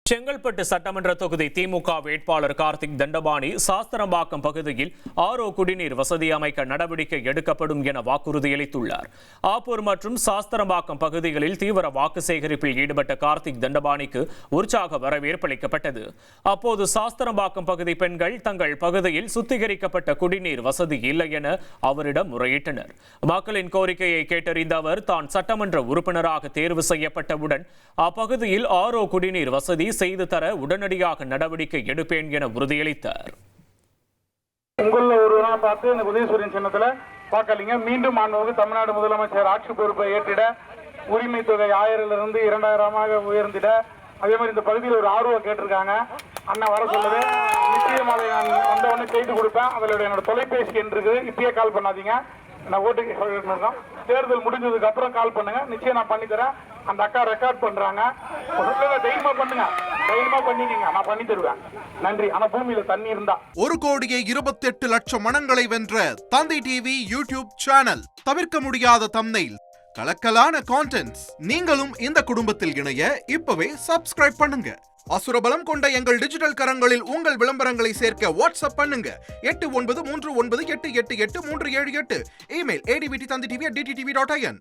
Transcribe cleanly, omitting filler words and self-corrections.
செங்கல்பட்டு சட்டமன்ற தொகுதி திமுக வேட்பாளர் கார்த்திக் தண்டபாணி சாஸ்திரம்பாக்கம் பகுதியில் ஆரோ குடிநீர் வசதி அமைக்க நடவடிக்கை எடுக்கப்படும் என வாக்குறுதியளித்துள்ளார். ஆப்பூர் மற்றும் சாஸ்திரம்பாக்கம் பகுதிகளில் தீவிர வாக்கு சேகரிப்பில் ஈடுபட்ட கார்த்திக் தண்டபாணிக்கு உற்சாக வரவேற்பளிக்கப்பட்டது. அப்போது சாஸ்திரம்பாக்கம் பகுதி பெண்கள் தங்கள் பகுதியில் சுத்திகரிக்கப்பட்ட குடிநீர் வசதி இல்லை என அவரிடம் முறையிட்டனர். மக்களின் கோரிக்கையை கேட்டறிந்த அவர் தான் சட்டமன்ற உறுப்பினராக தேர்வு செய்யப்பட்டவுடன் அப்பகுதியில் ஆரோ குடிநீர் வசதி செய்து தர உடனடியாக நடவடிக்கை எடுப்பேன் என உறுதியளித்தார். உங்கள ஒரு நாள் பார்த்து இந்த உதயசூரியன் சின்னத்துல வாக்களிங்க. மீண்டும் மாண்புமிகு தமிழ்நாடு முதலமைச்சர் ஆட்சி பொறுப்பை ஏற்றிட உரிமை தொகை 1000 2000 உயர்ந்திட, அதே மாதிரி இந்த பகுதியில் ஒரு ஆர்வம் கேட்டிருக்காங்க. அண்ணா வர சொல்லுது, நிச்சயமாக நான் வந்தவொடனே செய்து கொடுப்பேன். அதில் என்னோட தொலைபேசி எண் இருக்குது, இப்பயே கால் பண்ணாதீங்க. நான் ஓட்டுக்கு தேர்தல் முடிஞ்சதுக்கு அப்புறம் கால் பண்ணுங்க, நிச்சயம் நான் பண்ணி தரேன். அந்த அக்கா ரெக்கார்ட் பண்றாங்க, தைரியமா பண்ணுங்க, தைரியமா பண்ணிக்கங்க, நான் பண்ணி தருவேன். நன்றி. ஆனா பூமியில தண்ணி இருந்தா 1,28,00,000 மனங்களை வென்ற தந்தி டிவி யூடியூப் சேனல். தவிர்க்க முடியாத தம்ப்நெயில், கலக்கலான கான்டென்ட்ஸ். நீங்களும் இந்த குடும்பத்தில் இணைய இப்பவே சப்ஸ்கிரைப் பண்ணுங்க. அசுரபலம் கொண்ட எங்கள் டிஜிட்டல் கரங்களில் உங்கள் விளம்பரங்களை சேர்க்க வாட்ஸ்அப் பண்ணுங்க. 893988883778. Email advtthanditv@dttv.in.